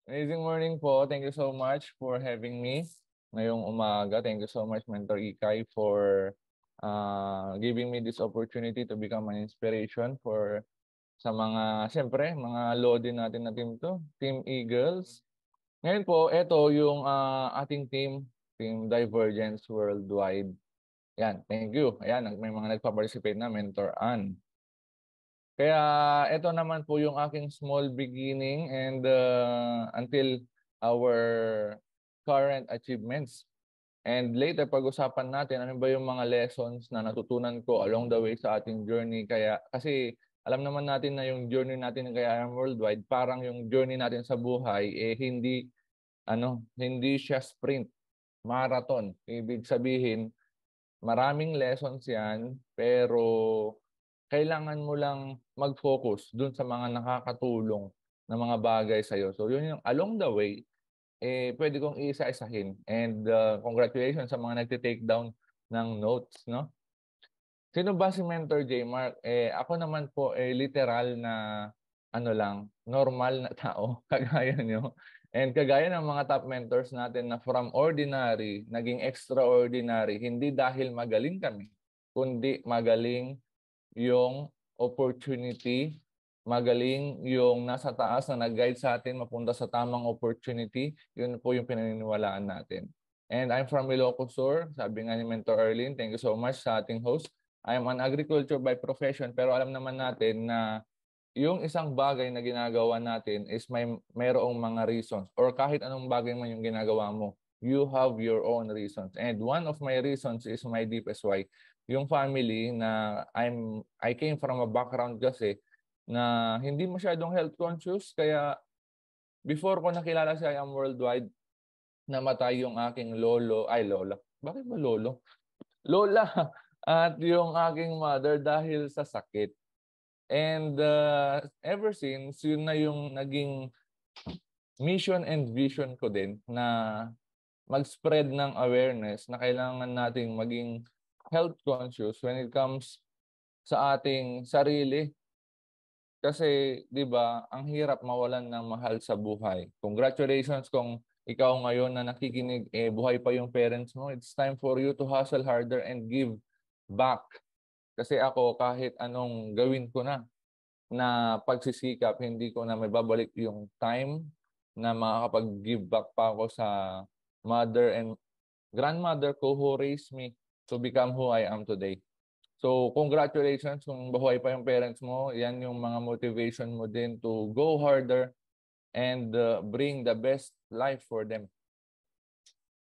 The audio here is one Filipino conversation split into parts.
Amazing morning po. Thank you so much for having me ngayong umaga. Thank you so much, Mentor Ikay, for giving me this opportunity to become an inspiration for sa mga, siyempre, mga lodi natin na team to, Team Eagles. Ngayon po, ito yung ating team, Team Divergence Worldwide. Yan, thank you. Ayan, may mga nagpa-participate na, Mentor Ann. Kaya ito naman po yung aking small beginning and until our current achievements. And later, pag-usapan natin ano ba yung mga lessons na natutunan ko along the way sa ating journey. Kaya, kasi alam naman natin na yung journey natin ng Kaya I'm Worldwide, parang yung journey natin sa buhay, hindi siya sprint, marathon. Ibig sabihin, maraming lessons yan, pero kailangan mo lang mag-focus dun sa mga nakakatulong na mga bagay sa'yo. So yun yung along the way, pwede kong isa-isahin. And congratulations sa mga nagte-take down ng notes, no? Sino ba si Mentor J. Mark? Ako naman po, literal na normal na tao, kagaya nyo. And kagaya ng mga top mentors natin na from ordinary, naging extraordinary, hindi dahil magaling kami, kundi magaling yung opportunity, magaling yung nasa taas na nag-guide sa atin mapunta sa tamang opportunity. Yun po yung pinaniniwalaan natin. And I'm from Ilocos Sur. Sabi nga ni Mentor Erlin, thank you so much sa ating host. I am an agriculture by profession, pero alam naman natin na yung isang bagay na ginagawa natin is mayroong mga reasons, or kahit anong bagay man yung ginagawa mo, you have your own reasons. And one of my reasons is my deepest why. Yung family na I came from a background kasi na hindi masyadong health conscious, kaya before ko nakilala si I Am Worldwide, namatay yung aking lola. Bakit ba lolo? Lola at yung aking mother dahil sa sakit. And ever since, yun na yung naging mission and vision ko din na mag-spread ng awareness na kailangan nating maging health conscious when it comes sa ating sarili. Kasi, di ba, ang hirap mawalan ng mahal sa buhay. Congratulations kung ikaw ngayon na nakikinig, buhay pa yung parents mo. It's time for you to hustle harder and give back. Kasi ako, kahit anong gawin ko na pagsisikap, hindi ko na may babalik yung time na makakapag-give back pa ako sa mother and grandmother ko who raised me to become who I am today. So, congratulations kung buhay pa yung parents mo. Yan yung mga motivation mo din to go harder and bring the best life for them.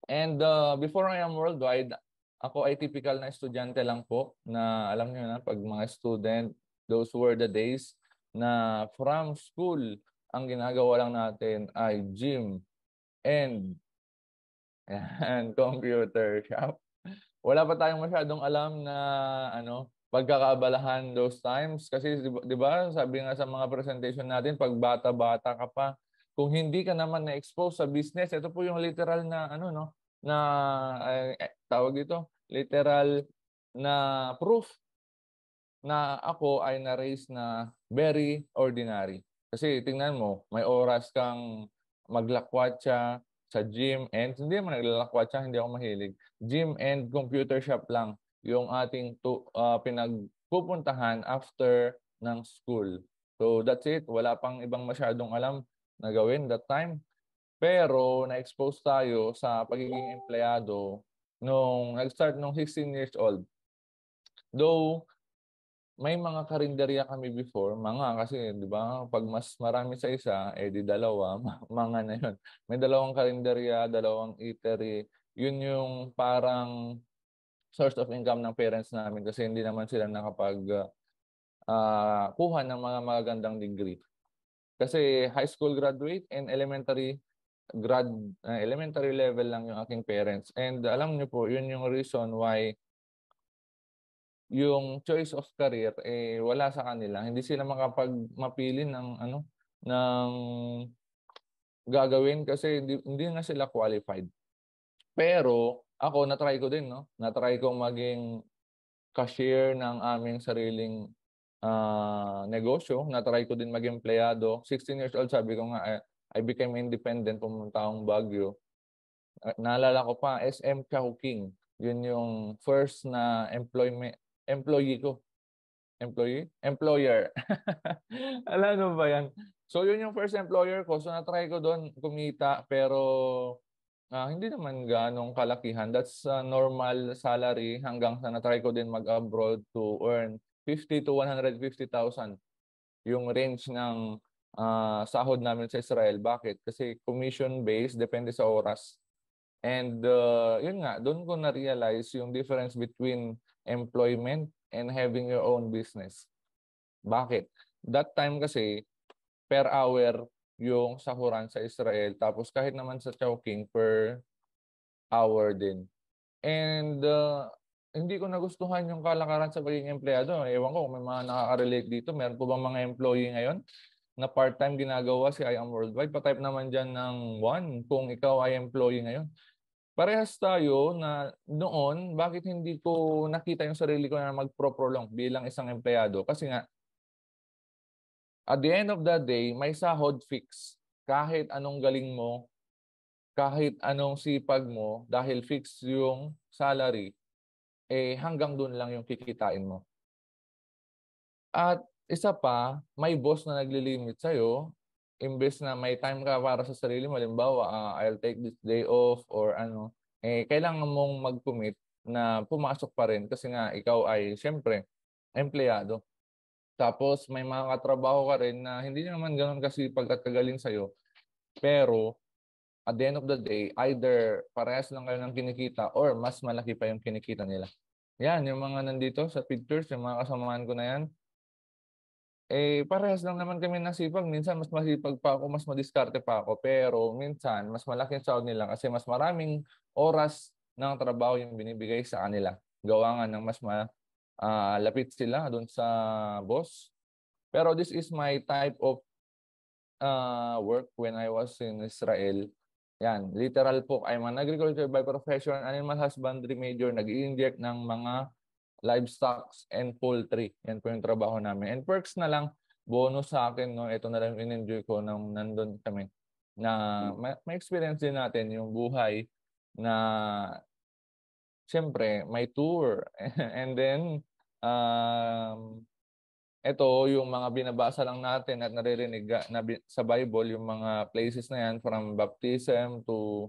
And before I am worldwide, ako ay typical na estudyante lang po na alam niyo na pag mga student, those were the days na from school, ang ginagawa lang natin ay gym and, and computer shop. Wala pa tayong masyadong alam na pagkakaabalahan those times kasi 'di ba sabi nga sa mga presentation natin pag bata-bata ka pa, kung hindi ka naman na-expose sa business, ito po yung literal na na tawag dito, literal na proof na ako ay na-raise na very ordinary. Kasi tingnan mo, may oras kang maglakwatsa sa gym, and hindi naman naglalakwatsa, hindi ako mahilig. Gym and computer shop lang yung ating pinagpupuntahan after ng school. So that's it. Wala pang ibang masyadong alam na gawin that time. Pero na-expose tayo sa pagiging empleyado nung nag-start nung 16 years old. Though may mga karinderya kami before, mga kasi 'di ba, pag mas marami sa isa, di dalawa, mga na 'yon. May dalawang karinderya, dalawang eatery. 'Yun yung parang source of income ng parents namin kasi hindi naman sila nakapag kuha ng mga magagandang degree. Kasi high school graduate and elementary level lang yung aking parents. And alam niyo po, 'yun yung reason why yung choice of career wala sa kanila. Hindi sila mapili ng ng gagawin kasi hindi nga sila qualified. Pero ako na-try ko din, no. Na-try kong maging cashier ng aming sariling negosyo. Na-try ko din maging empleyado. 16 years old, sabi ko nga I became independent, pumunta akong Baguio. Naalala ko pa, SM Chowking. Yun yung first na employee ko. Employer. Alam mo ba yan? So, yun yung first employer ko. So, na-try ko doon kumita. Pero, hindi naman ganong kalakihan. That's a normal salary hanggang sa na-try ko din mag-abroad to earn 50 to 150,000. Yung range ng sahod namin sa Israel. Bakit? Kasi commission-based, depende sa oras. And yun nga, doon ko na-realize yung difference between employment and having your own business. Bakit? That time kasi, per hour yung sahuran sa Israel. Tapos kahit naman sa Chowking, per hour din. And hindi ko nagustuhan yung kalakaran sa pagiging empleyado. Ewan ko kung may mga nakaka-relate dito. Meron po ba mga employee ngayon na part-time ginagawa si I Am Worldwide? Pa-type naman dyan ng 1 kung ikaw ay employee ngayon. Parehas tayo na noon, bakit hindi ko nakita yung sarili ko na magpro-prolong bilang isang empleyado? Kasi nga, at the end of the day, may sahod fix. Kahit anong galing mo, kahit anong sipag mo, dahil fix yung salary, hanggang doon lang yung kikitain mo. At isa pa, may boss na naglilimit sa'yo, imbes na may time ka para sa sarili mo, halimbawa, I'll take this day off or ano, kailangan mong mag-commit na pumasok pa rin kasi nga ikaw ay, syempre, empleyado. Tapos may mga katrabaho ka rin na hindi naman ganoon kasipag at kagaling sa'yo. Pero at the end of the day, either parehas lang kayo ng kinikita or mas malaki pa yung kinikita nila. Yan, yung mga nandito sa pictures, yung mga kasamahan ko na yan, parehas lang naman kami nasipag. Minsan mas masipag pa ako, mas madiskarte pa ako. Pero minsan, mas malaki ang sahod nila kasi mas maraming oras ng trabaho yung binibigay sa kanila. Gawa nga ng mas lapit sila doon sa boss. Pero this is my type of work when I was in Israel. Yan, literal po, I'm an agriculture by profession, animal husbandry major, nag-i-inject ng mga livestock and poultry. Yan po yung trabaho namin. And perks na lang, bonus sa akin, no? Ito na lang yung in-enjoy ko nung nandun kami. Na may experience din natin yung buhay na siyempre may tour. And then, ito yung mga binabasa lang natin at naririnig sa Bible, yung mga places na yan from baptism to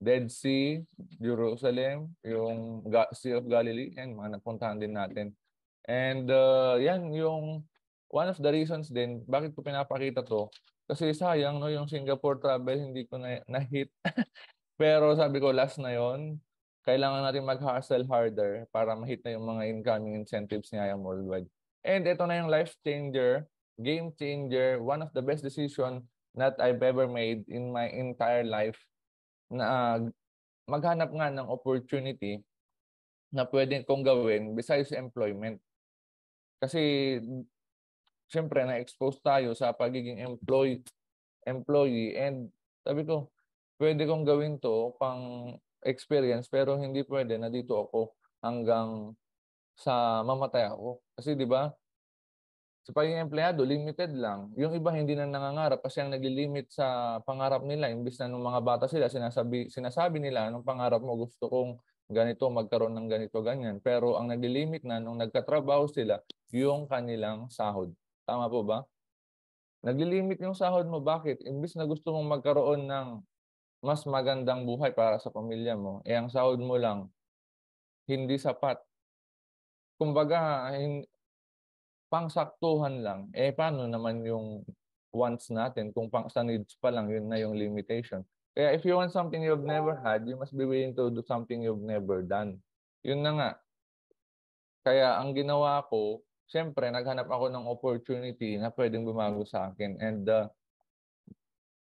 Dead Sea, Jerusalem, yung Sea of Galilee, yan, mga napuntahan din natin. And yan yung one of the reasons din bakit ko pinapakita to. Kasi sayang, no, yung Singapore travel hindi ko na-hit. Pero sabi ko last na yon, kailangan natin mag-hustle harder para ma-hit na yung mga incoming incentives ni I Am Worldwide. And ito na yung life changer, game changer, one of the best decision that I've ever made in my entire life na maghanap nga ng opportunity na pwede kong gawin besides employment. Kasi siyempre na-expose tayo sa pagiging employee and sabi ko, pwede kong gawin to pang experience pero hindi pwede na dito ako hanggang sa mamatay ako. Kasi 'di ba? Sa pagiging empleyado, limited lang. Yung iba hindi na nangangarap kasi ang nagli-limit sa pangarap nila imbis na nung mga bata sila sinasabi nila nung pangarap mo gusto kong ganito magkaroon ng ganito ganyan. Pero ang nagli-limit na nung nagkatrabaho sila yung kanilang sahod. Tama po ba? Nagli-limit yung sahod mo. Bakit? Imbis na gusto mong magkaroon ng mas magandang buhay para sa pamilya mo, ang sahod mo lang hindi sapat. Kumbaga, pangsaktuhan lang. Paano naman yung wants natin kung pang sa needs pa lang, yun na yung limitation. Kaya if you want something you've never had, you must be willing to do something you've never done. Yun na nga. Kaya ang ginawa ko, siyempre, naghanap ako ng opportunity na pwedeng bumago sa akin. And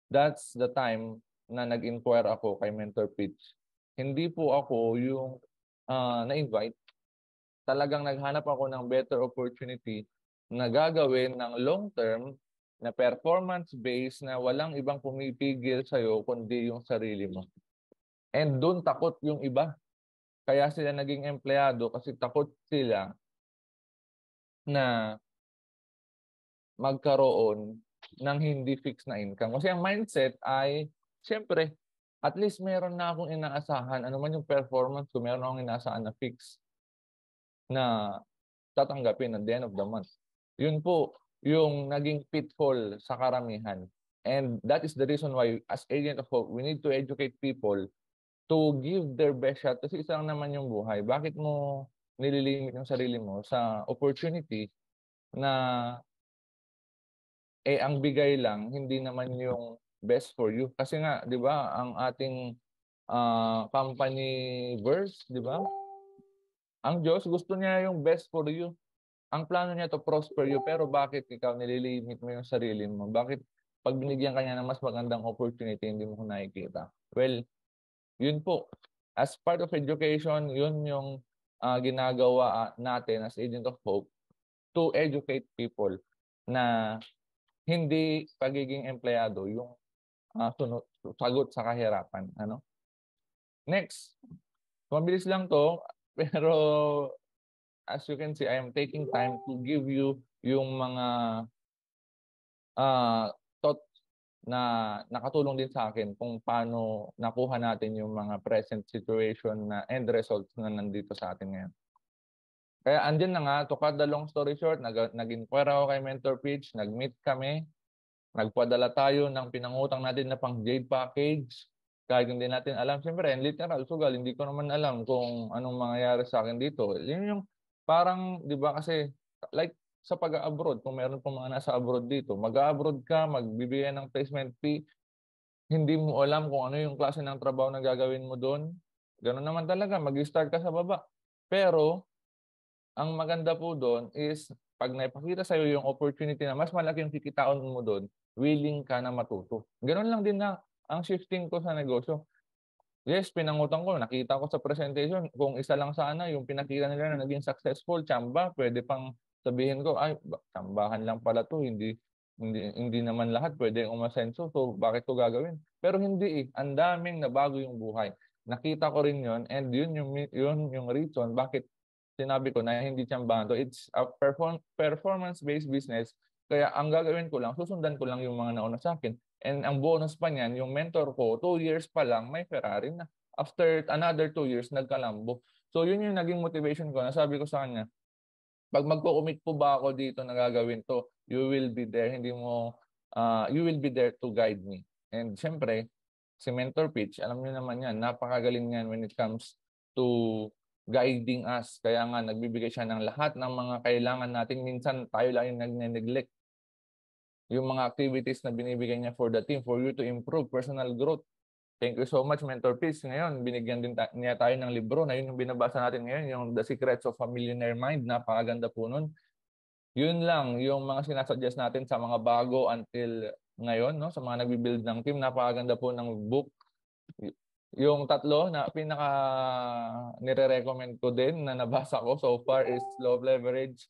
that's the time na nag-inquire ako kay Mentor Pitch. Hindi po ako yung na-invite. Talagang naghanap ako ng better opportunity na gagawin ng long-term na performance-based na walang ibang pumipigil sa'yo kundi yung sarili mo. And doon takot yung iba. Kaya sila naging empleyado kasi takot sila na magkaroon ng hindi fixed na income. Kasi ang mindset ay, siyempre, at least meron na akong inaasahan, ano man yung performance ko, meron akong inaasahan na fixed na tatanggapin at the end of the month. Yun po yung naging pitfall sa karamihan. And that is the reason why, as agent of hope, we need to educate people to give their best shot. Kasi isa lang naman yung buhay. Bakit mo nililimit yung sarili mo sa opportunity na ang bigay lang, hindi naman yung best for you. Kasi nga, di ba, ang ating company verse, di ba? Ang Diyos gusto niya yung best for you. Ang plano niya to prosper you, pero bakit ikaw nililimit mo yung sarili mo? Bakit pag binigyan ka niya ng mas magandang opportunity, hindi mo nakikita? Well, yun po. As part of education, yun yung ginagawa natin as Agent of Hope to educate people na hindi pagiging empleyado yung sagot sa kahirapan. Ano? Next, mabilis lang to, pero as you can see, I am taking time to give you yung mga thoughts na nakatulong din sa akin kung paano nakuha natin yung mga present situation na end results na nandito sa atin ngayon. Kaya andyan na nga, to cut the long story short, nag-inquire ako kay Mentor Pitch, nag-meet kami, nagpadala tayo ng pinangutang natin na pang Jade package. Kahit hindi natin alam, siyempre, literal, sugal, hindi ko naman alam kung anong mangyayari sa akin dito. Yun yung parang, di ba kasi, like sa pag-abroad, kung meron pong mga nasa abroad dito, mag-abroad ka, magbibigay ng placement fee, hindi mo alam kung ano yung klase ng trabaho na gagawin mo doon. Ganun naman talaga, mag-start ka sa baba. Pero, ang maganda po doon is pag naipakita sa'yo yung opportunity na mas malaki yung kikitain mo doon, willing ka na matuto. Ganun lang din na ang shifting ko sa negosyo. Yes, pinangutang ko, nakita ko sa presentation, kung isa lang sana yung pinakita nila na naging successful, tsamba, pwede pang sabihin ko, ay, tsambahan lang pala to, hindi naman lahat pwede umasenso, so bakit ko gagawin? Pero hindi ang daming nabago yung buhay. Nakita ko rin yun, and yun yung reason bakit sinabi ko na hindi tsambahan to. It's a performance-based business. Kaya ang gagawin ko lang, susundan ko lang yung mga nauna sa akin. And ang bonus pa niyan, yung mentor ko, 2 years pa lang, may Ferrari na. After another 2 years, nagkalambo. So yun yung naging motivation ko. Nasabi ko sa kanya, pag magko-commit po ba ako dito na gagawin to, you will be there. You will be there to guide me. And syempre, si Mentor Pitch, alam niyo naman yan, napakagaling yan when it comes to guiding us. Kaya nga, nagbibigay siya ng lahat ng mga kailangan natin. Minsan, tayo lang yung nag-neglect. Yung mga activities na binibigay niya for the team, for you to improve personal growth. Thank you so much, Mentor Pitch. Ngayon, binigyan din niya tayo ng libro na yun yung binabasa natin ngayon, yung The Secrets of a Millionaire Mind. Napakaganda po nun. Yun lang, yung mga sinasuggest natin sa mga bago until ngayon, no? Sa mga nagbibuild ng team, napakaganda po ng book. Yung tatlo na pinaka nire-recommend ko din na nabasa ko so far is Law of Leverage,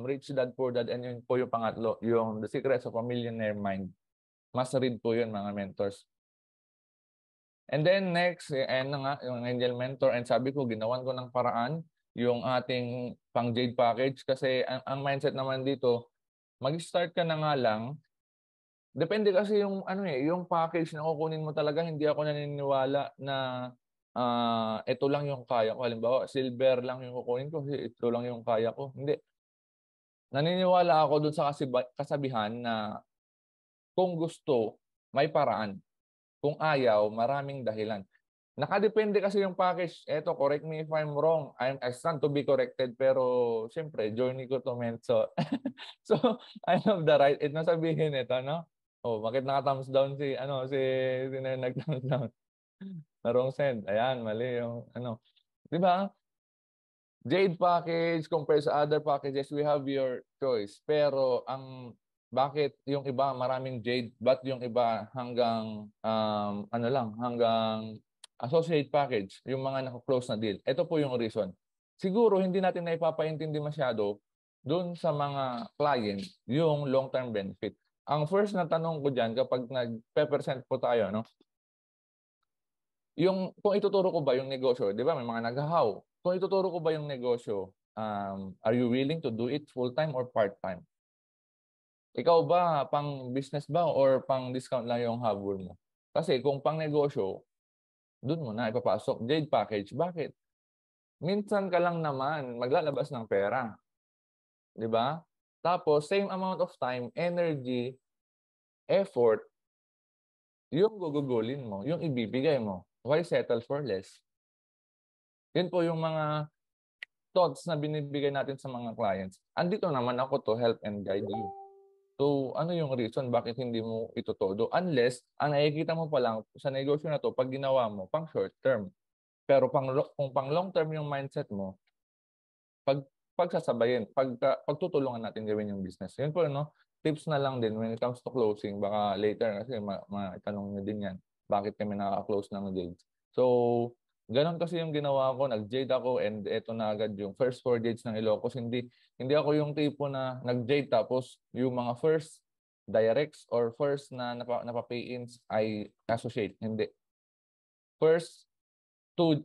Rich Dad Poor Dad, and yun po yung pangatlo, yung The Secrets of a Millionaire Mind. Mas read po yun, mga mentors. And then next, na nga, yung Angel Mentor, and sabi ko, ginawan ko ng paraan yung ating pang Jade package kasi ang mindset naman dito, mag-start ka na nga lang. Depende kasi yung yung package na kukunin mo talaga, hindi ako naniniwala na ito lang yung kaya ko. Halimbawa, silver lang yung kukunin ko kasi ito lang yung kaya ko. Hindi. Naniniwala ako dun sa kasabihan na kung gusto, may paraan. Kung ayaw, maraming dahilan. Nakadepende kasi yung package. Eto, correct me if I'm wrong. I stand to be corrected. Pero, siyempre, journey ko to, men. So, so I have the right. Ito sabihin ito, no? Oh, bakit naka-thumbs down si nag-thumbs down? Na wrong send. Ayan, mali yung, Di ba? Jade package compared sa other packages, we have your choice. Pero, bakit yung iba maraming Jade, but yung iba hanggang, hanggang associate package, yung mga naka-close na deal. Ito po yung reason. Siguro hindi natin na ipapaintindi masyado doon sa mga client yung long-term benefit. Ang first na tanong ko diyan kapag nag-present po tayo, no? Yung kung ituturo ko ba yung negosyo, 'di ba? May mga naghahaw. Kung ituturo ko ba yung negosyo, are you willing to do it full-time or part-time? Ikaw ba, pang business ba or pang discount lang yung habol mo? Kasi kung pang negosyo, dun mo na ipapasok. Jade package, bakit? Minsan ka lang naman maglalabas ng pera. Di ba? Tapos, same amount of time, energy, effort, yung gugugulin mo, yung ibibigay mo. Why settle for less? Yun po yung mga thoughts na binibigay natin sa mga clients. Andito naman ako to help and guide you. So, ano yung reason bakit hindi mo ito todo? Unless, ang nakikita mo pa lang sa negosyo na to, pag ginawa mo, pang short term. Pero kung pang long term yung mindset mo, pag pagsasabayin, pagtutulungan natin gawin yung business. Yun po, no? Tips na lang din when it comes to closing. Baka later kasi maitanong nyo din yan. Bakit kami nakaka-close ng Jades? So, ganun kasi yung ginawa ko. Nag-Jade ako and eto na agad yung first 4 Jades ng Ilocos. Hindi ako yung tipo na nag-Jade tapos yung mga first directs or first na napapay-ins ay associate. Hindi. First, to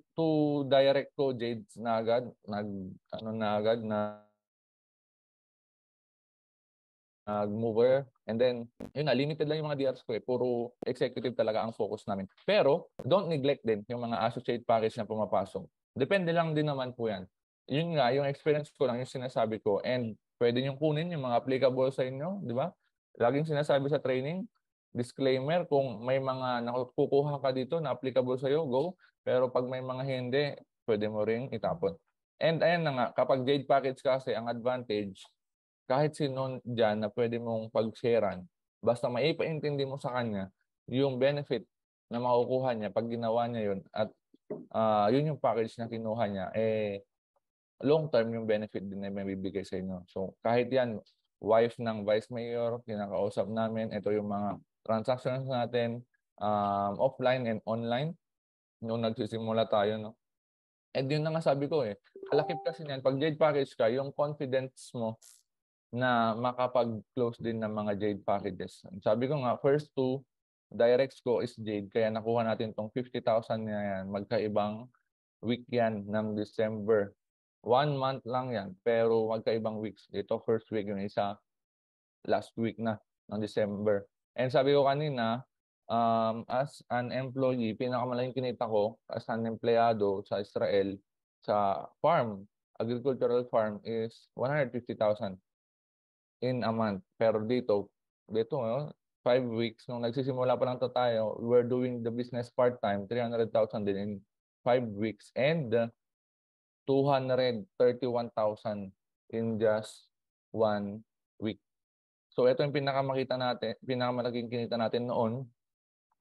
direct ko Jades na agad, ano na agad, nag-mover. And then, yun na, limited lang yung mga DRs ko eh. Puro executive talaga ang focus namin. Pero, don't neglect din yung mga associate package na pumapasok. Depende lang din naman po yan. Yun nga, yung experience ko lang, yung sinasabi ko. And pwede nyo kunin yung mga applicable sa inyo, di ba? Laging sinasabi sa training, disclaimer, kung may mga nakukuha ka dito na applicable sa'yo, go. Pero pag may mga hindi, pwede mo ring itapon. And ayan na nga, kapag Jade package kasi, ang advantage, kahit sino dyan na pwede mong pag-sharean, basta maipaintindi mo sa kanya yung benefit na makukuha niya pag ginawa niya yun at yun yung package na kinuha niya, long term yung benefit din na may bibigay sa inyo. So kahit yan, wife ng Vice Mayor, kinakausap namin, ito yung mga transactions natin, offline and online, nung nagsisimula tayo, no? And yun na nga sabi ko kalakip kasi niyan, pag Jade package ka, yung confidence mo na makapag-close din ng mga Jade packages. Sabi ko nga, first two directs ko is Jade, kaya nakuha natin tong 50,000 na yan. Magkaibang week yan ng December. 1 month lang yan, pero magkaibang weeks. Ito first week, yung isa last week na ng December. And sabi ko kanina, as an employee, pinakamalaking kinita ko as an empleyado sa Israel, sa farm, agricultural farm is 150,000 in a month. Pero dito 5 weeks, nung nagsisimula pa lang to tayo, we were doing the business part-time, 300,000 din in 5 weeks and 231,000 in just 1 week. So ito yung pinakamalaking kinita natin noon.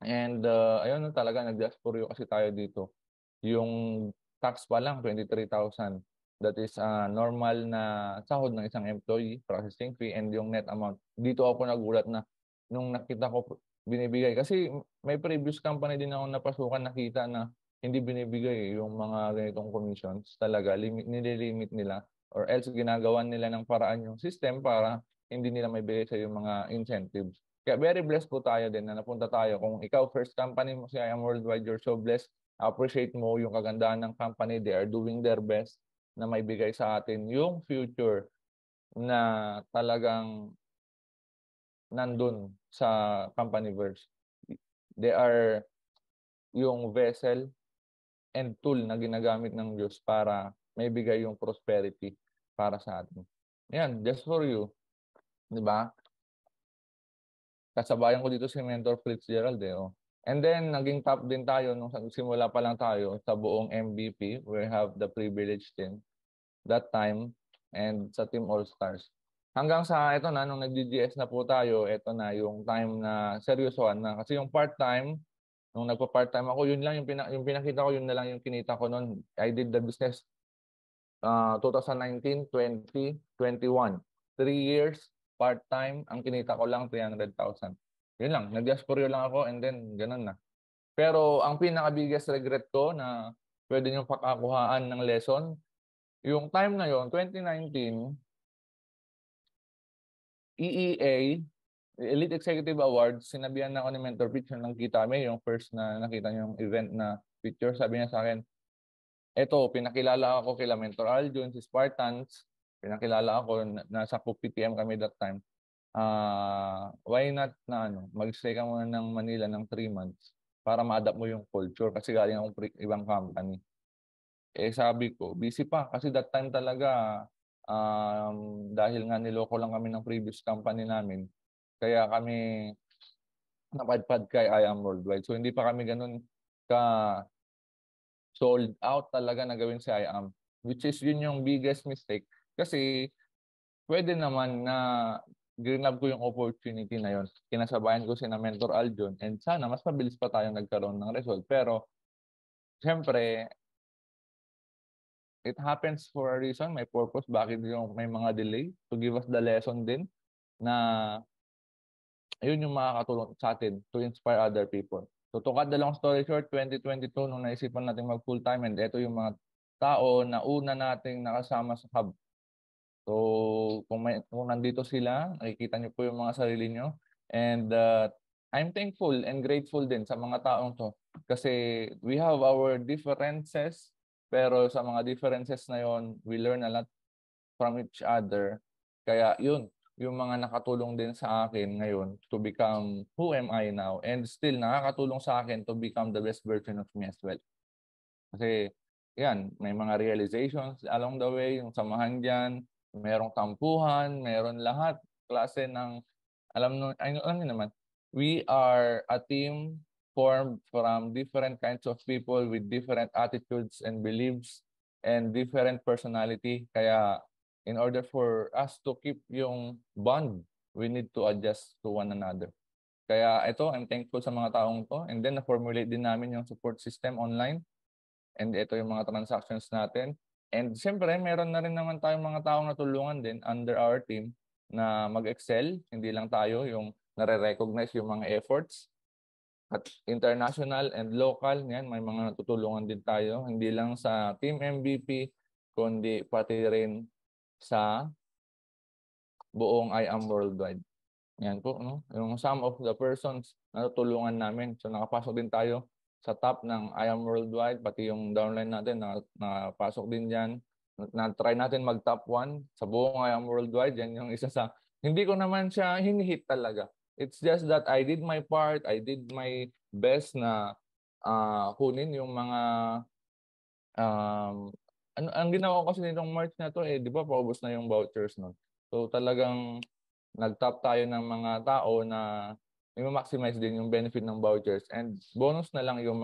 And ayun talaga, nag-diasporyo kasi tayo dito. Yung tax pa lang, 23,000. That is normal na sahod ng isang employee, processing fee, and yung net amount. Dito ako nagulat na nung nakita ko binibigay. Kasi may previous company din ako napasukan, nakita na hindi binibigay yung mga ganitong commissions. Talaga, nililimit nila or else ginagawa nila ng paraan yung system para hindi nila may bigay sa yung mga incentives. Kaya very blessed po tayo din na napunta tayo. Kung ikaw first company mo si I Am Worldwide, you're so blessed. Appreciate mo yung kagandahan ng company. They are doing their best na may bigay sa atin yung future na talagang nandun sa company verse. They are yung vessel and tool na ginagamit ng Diyos para may bigay yung prosperity para sa atin. Yan, just for you. Di ba? Kasabayan ko dito si Mentor Fitzgerald oh. And then, naging top din tayo nung simula pa lang tayo sa buong MVP. We have the privilege din that time and sa Team All-Stars. Hanggang sa ito na, nung nag-DGS na po tayo, ito na yung time na seryosoan na. Kasi yung part-time, nung nagpa-part-time ako, yun lang yung pinakita ko, yun na lang yung kinita ko noon. I did the business 2019, 20, 21. 3 years, part-time, ang kinita ko lang 300,000. Yun lang, nag-diasporyo lang ako and then ganun na. Pero ang pinaka-biggest regret ko na pwede nyo pakakuhaan ng lesson, yung time na yon 2019, EEA, Elite Executive Awards, sinabihan na ako ni Mentor Picture nang kita kami, yung first na nakita niyo yung event na picture, sabi niya sa akin, eto, pinakilala ako kila Mentor Aljun, si Spartans, pinakilala ako, nasa PTM kami that time. why not na mag-stay ka muna ng Manila ng 3 months para ma-adapt mo yung culture kasi galing akong ibang company. Eh sabi ko, busy pa kasi that time talaga dahil nga niloko lang kami ng previous company namin, kaya kami napadpad kay I Am Worldwide. So hindi pa kami ganun ka sold out talaga na gawin si I Am, which is yun yung biggest mistake kasi pwede naman na grinab ko yung opportunity na yun. Kinasabayan ko si na Mentor Aljon and sana mas mabilis pa tayong nagkaroon ng result. Pero, siyempre, it happens for a reason, may purpose. Bakit yung may mga delay to give us the lesson din na yun yung makakatulong sa atin to inspire other people. So, to cut the long story short, 2022, nung naisipan natin mag full-time and ito yung mga tao na una nating nakasama sa hub. So, kung nandito sila, nakikita niyo po yung mga sarili niyo. And I'm thankful and grateful din sa mga taong to. Kasi we have our differences, pero sa mga differences na yon, we learn a lot from each other. Kaya yun, yung mga nakatulong din sa akin ngayon to become who am I now. And still, nakakatulong sa akin to become the best version of me as well. Kasi, yan, may mga realizations along the way, yung samahan dyan, merong tampuhan, meron lahat, klase ng, alam niyo naman, we are a team formed from different kinds of people with different attitudes and beliefs and different personality. Kaya, in order for us to keep yung bond, we need to adjust to one another. Kaya ito, I'm thankful sa mga taong to. And then, na-formulate din namin yung support system online. And ito yung mga transactions natin. And siyempre, meron na rin naman tayong mga taong natulungan din under our team na mag-excel. Hindi lang tayo yung nare-recognize yung mga efforts. At international and local, yan, may mga natutulungan din tayo. Hindi lang sa Team MVP, kundi pati rin sa buong I Am Worldwide. Yan po, no? Yung some of the persons na natulungan namin. So nakapasok din tayo sa top ng I Am Worldwide, pati yung downline natin nakapasok din dyan. Na-try natin mag-top 1 sa buong I Am Worldwide. Yan yung isa sa, hindi ko naman siya hinihit talaga. It's just that I did my part, I did my best na kunin yung mga ang ginawa ko kasi nitong March na to di ba paubos na yung vouchers nun. So talagang nag-top tayo ng mga tao na i-maximize din yung benefit ng vouchers and bonus na lang yung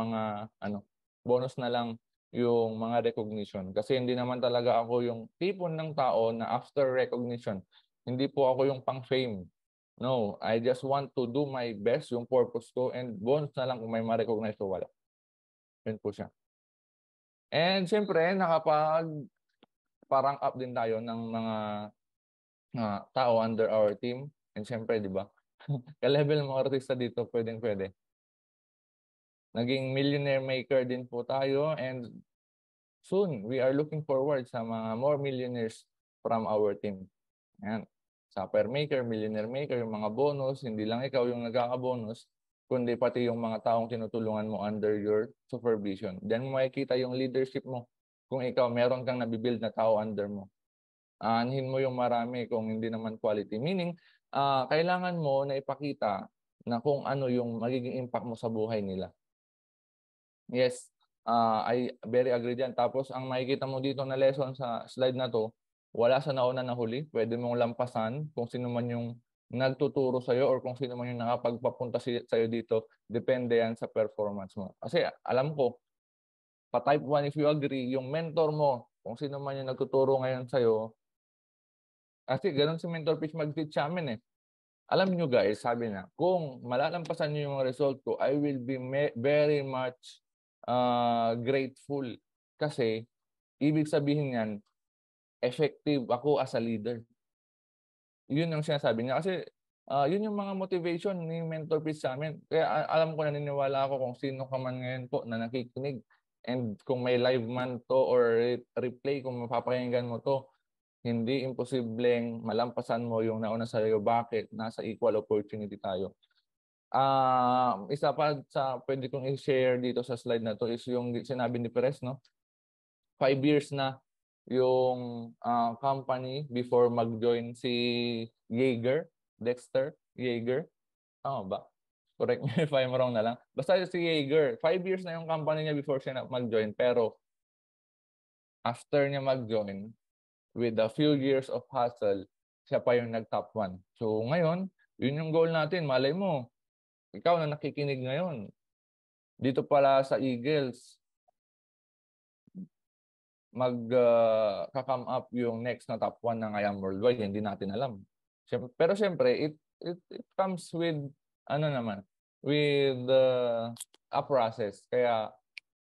mga recognition kasi hindi naman talaga ako yung tipo ng tao na after recognition, hindi po ako yung pang fame. No, I just want to do my best, yung purpose ko, and bonus na lang kung may ma-recognize o wala. Yun po siya. And siyempre, parang up din tayo ng mga tao under our team. And siyempre, di ba? Ka-level mga artista dito, pwedeng-pwede. Naging millionaire maker din po tayo and soon, we are looking forward sa mga more millionaires from our team. Ayan. Supper maker, millionaire maker, yung mga bonus, hindi lang ikaw yung nagkaka-bonus, kundi pati yung mga taong tinutulungan mo under your supervision. Then makikita yung leadership mo kung ikaw meron kang nabibuild na tao under mo. Aanhin mo yung marami kung hindi naman quality. Meaning, kailangan mo na ipakita na kung ano yung magiging impact mo sa buhay nila. Yes, I very agree dyan. Tapos, ang makikita mo dito na lesson sa slide na to, wala sa nauna na huli. Pwede mong lampasan kung sino man yung nagtuturo sa'yo or kung sino man yung nakapagpapunta sa'yo dito. Depende yan sa performance mo. Kasi alam ko, pa-type 1 if you agree, yung mentor mo, kung sino man yung nagtuturo ngayon sa'yo, kasi ganun si Mentor Fish mag-teach sa amin Alam nyo guys, sabi na, kung malalampasan nyo yung result ko, I will be very much grateful. Kasi, ibig sabihin yan, effective ako as a leader. Yun yung sinasabi niya. Kasi, yun yung mga motivation ni Mentor Fish sa amin. Kaya alam ko, naniniwala ako kung sino ka man ngayon po na nakikinig. And kung may live man to or replay, kung mapapakinggan mo to, hindi imposibleng malampasan mo yung nauna sa iyo. Bakit? Nasa equal opportunity tayo. Isa pa sa pwede kong i-share dito sa slide na to is yung sinabi ni Perez, no? 5 years na yung company before mag-join si Jaeger. Dexter Yeager. Tama ba? Correct me if I'm wrong na lang. Basta si Yeager, 5 years na yung company niya before siya mag-join. Pero after niya mag-join, with a few years of hustle, siya pa yung nag-top 1. So ngayon, yun yung goal natin. Malay mo, ikaw na nakikinig ngayon, dito pala sa Eagles, come up yung next na top 1 ng I Am Worldwide. Hindi natin alam. Pero siyempre, it comes with, ano naman, with a process. Kaya,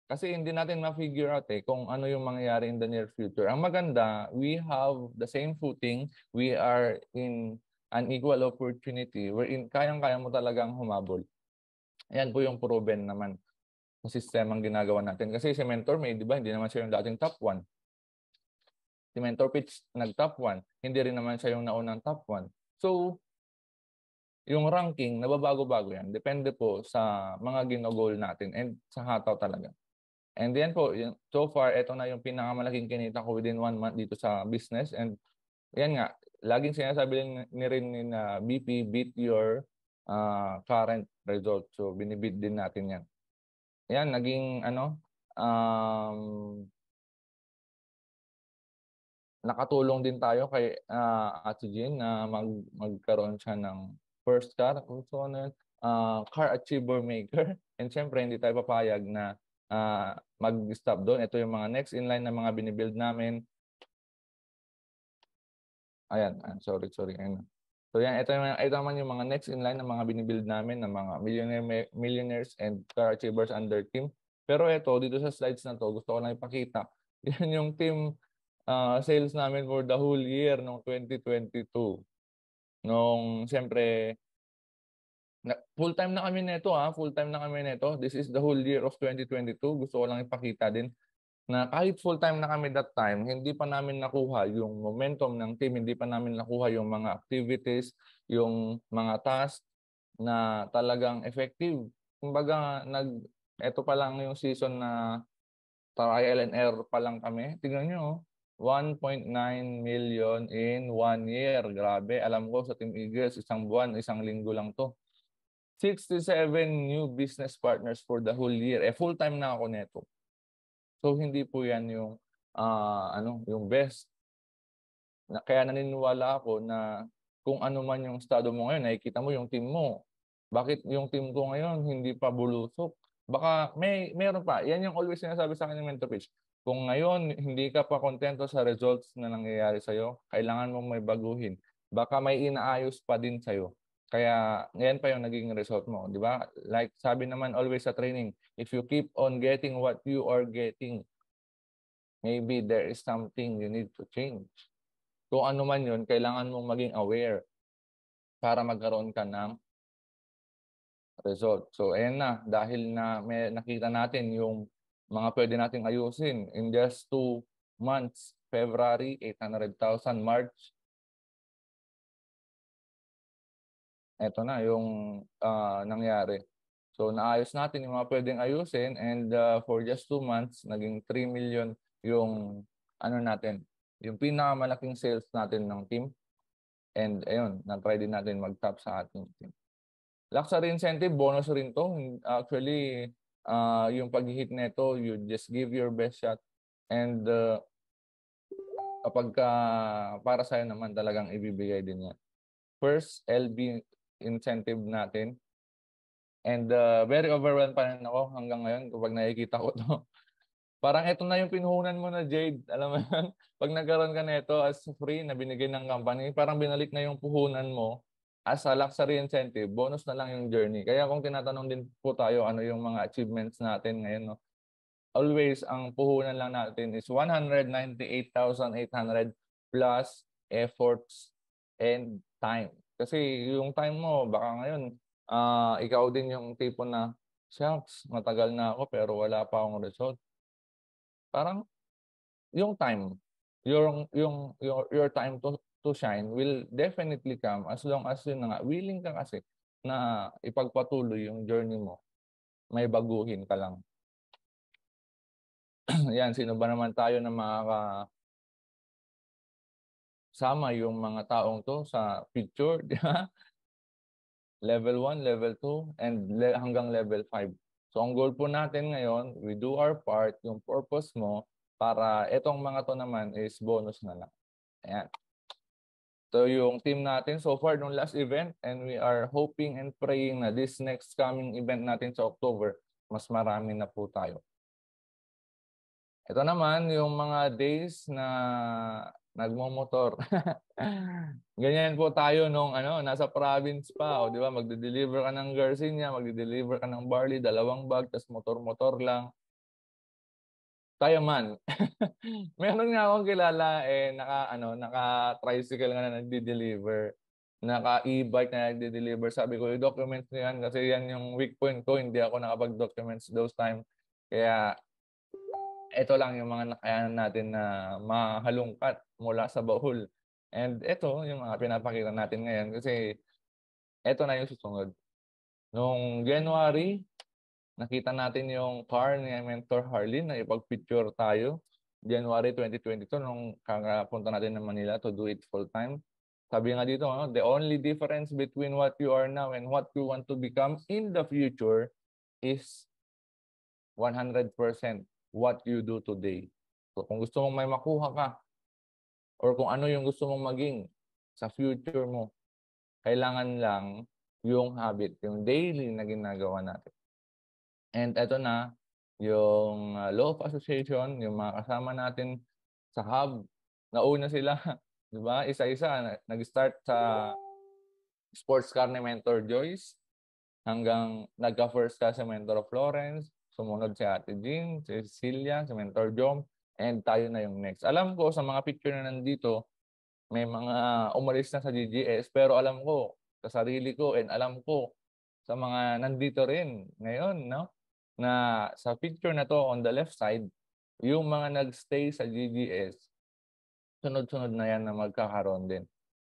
kasi hindi natin ma-figure out kung ano yung mangyayari in the near future. Ang maganda, we have the same footing. We are in an equal opportunity wherein kayang-kaya mo talagang humabol. Ayan po yung proven naman ng sistemang ginagawa natin. Kasi si Mentor May, di ba, hindi naman siya yung dating top 1. Si Mentor Pitch nag-top 1. Hindi rin naman siya yung naunang top 1. So, yung ranking, nababago-bago yan. Depende po sa mga ginogol natin and sa hataw talaga. And then po, so far, ito na yung pinakamalaking kinita ko within 1 month dito sa business. And yan nga, laging sinasabi rin ni na BP, beat your current result. So, binibid din natin yan. Yan, naging nakatulong din tayo kay Ate Jean na magkaroon siya ng first car. So, car achiever maker. And syempre, hindi tayo papayag na mag-stop doon. Ito yung mga next in line na mga binibuild namin. Ayan, sorry. Ayan. So yan, ito naman yung mga next in line na mga binibuild namin ng mga millionaires and car achievers under team. Pero ito, dito sa slides na to, gusto ko lang ipakita. Yan yung team sales namin for the whole year ng 2022. Nung siyempre, full-time na kami nito full-time na kami nito. This is the whole year of 2022. Gusto ko lang ipakita din na kahit full-time na kami that time, hindi pa namin nakuha yung momentum ng team, hindi pa namin nakuha yung mga activities, yung mga tasks na talagang effective. Kumbaga, eto pa lang yung season na trial and error pa lang kami. Tingnan nyo, 1.9 million in 1 year. Grabe, alam ko sa Team Eagles, isang buwan, isang linggo lang to. 67 new business partners for the whole year. Full-time na ako neto. So hindi po 'yan yung yung best. Kaya naniniwala ako na kung ano man yung estado mo ngayon, nakikita mo yung team mo. Bakit yung team ko ngayon hindi pa bulusok? Baka meron pa. Yan yung always sinasabi sa akin ng mentor coach. Kung ngayon hindi ka pa kontento sa results na nangyayari sa'yo, kailangan mong may baguhin. Baka may inaayos pa din sa'yo. Kaya ngayon pa yung naging result mo, di ba? Like sabi naman always sa training, if you keep on getting what you are getting, maybe there is something you need to change. Kung ano man yun, kailangan mong maging aware para magkaroon ka ng result. So, ayan na. Dahil na may nakita natin yung mga pwede nating ayusin in just 2 months, February, 800,000, March, eto na yung nangyari. So, naayos natin yung mga pwedeng ayusin and for just 2 months, naging 3 million yung natin, yung pinakamalaking sales natin ng team. And ayun, na-try din natin mag-top sa ating team. Luxury incentive, bonus rin to. Actually, yung pag-hit nito, you just give your best shot. And kapag para sa'yo naman talagang ibibigay din yan. First, LB incentive natin. And very overwhelmed pa rin ako hanggang ngayon kapag nakikita ko to. Parang ito na yung pinuhunan mo na, Jade. Alam mo yan? Pag nagkaroon ka nito as free na binigay ng company, parang binalik na yung puhunan mo as a luxury incentive. Bonus na lang yung journey. Kaya kung tinatanong din po tayo ano yung mga achievements natin ngayon, no? Always, ang puhunan lang natin is 198,800 plus efforts and time. Kasi yung time mo, baka ngayon, ikaw din yung tipo na, shucks, matagal na ako pero wala pa akong result. Parang yung time, your time to shine will definitely come as long as yun na nga, willing ka kasi na ipagpatuloy yung journey mo. May baguhin ka lang. Yan, sino ba naman tayo na makakasama yung mga taong to sa picture, di ba? level 1, level 2, and hanggang level 5. So ang goal po natin ngayon, we do our part, yung purpose mo, para itong mga to naman is bonus na lang. Ayan. So yung team natin so far nung last event, and we are hoping and praying na this next coming event natin sa October, mas marami na po tayo. Ito naman yung mga days na nagmomotor. Ganyan po tayo nung nasa province pa, o di ba? Magde-deliver ka ng Garcinia, magde-deliver ka ng barley, 2 bag, tas motor-motor lang. Tayo man. Meron nga akong kilala naka-tricycle nga na nagde-deliver. Naka-e-bike na nagde-deliver. Sabi ko, i-document nyo yan kasi yan yung weak point ko. Hindi ako nakapag-documents those time. Kaya ito lang yung mga nakayanan natin na mahalungkat mula sa bahol. And ito yung mga pinapakita natin ngayon kasi ito na yung susunod. Noong January, nakita natin yung car ni Mentor Harlin na ipag-picture tayo. January 2022 nung kakapunta natin ng Manila to do it full time. Sabi nga dito, the only difference between what you are now and what you want to become in the future is 100% what you do today. So kung gusto mong may makuha ka or kung ano yung gusto mong maging sa future mo, kailangan lang yung habit, yung daily na ginagawa natin. And eto na, yung law of association, yung mga kasama natin sa hub, nauna sila, di ba? Isa-isa, nag-start sa sports car ni Mentor Joyce, hanggang nagka-first ka si Mentor of Florence, sumunod si Ate Jean, si Cecilia, si Mentor Jom, and tayo na yung next. Alam ko sa mga picture na nandito, may mga umalis na sa GGS, pero alam ko sa sarili ko and alam ko sa mga nandito rin ngayon, no? Na sa picture na to on the left side, yung mga nagstay sa GGS, sunod-sunod na yan na magkakaroon din.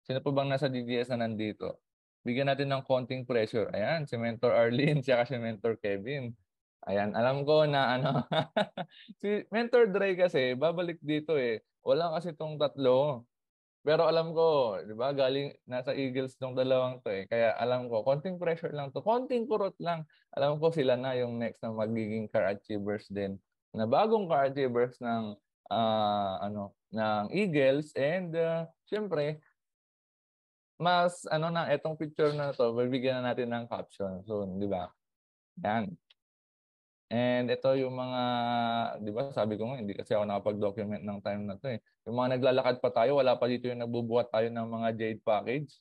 Sino po bang nasa GGS na nandito? Bigyan natin ng konting pressure. Ayan, si Mentor Arlene, siya si Mentor Kevin. Ayan, alam ko na si Mentor Dre kasi, babalik dito eh. Wala kasi itong tatlo. Pero alam ko, di ba, galing nasa Eagles tong dalawang to eh. Kaya alam ko, konting pressure lang to. Konting kurot lang. Alam ko sila na yung next na magiging car achievers din. Na bagong car achievers ng ng Eagles, and syempre mas na etong picture na to, bibigyan na natin ng caption soon, di ba? Yan. And ito yung mga, di ba, sabi ko nga, hindi kasi ako nakapag-document ng time na to eh. Yung mga naglalakad pa tayo, wala pa dito yung nagbubuhat tayo ng mga Jade package.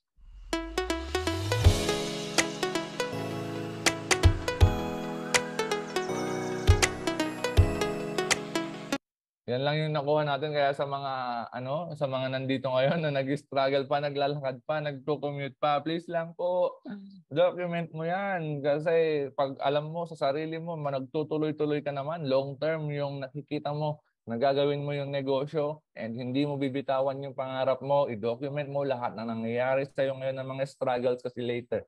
Yan lang yung nakuha natin, kaya sa mga sa mga nandito ngayon na nag-struggle pa, naglalakad pa, nagco-commute pa, please lang po document mo yan kasi pag alam mo sa sarili mo, nagtutuloy-tuloy ka naman, long term yung nakikita mo, nagagawin mo yung negosyo and hindi mo bibitawan yung pangarap mo, i-document mo lahat na nangyayari sa iyo ngayon ng mga struggles kasi later.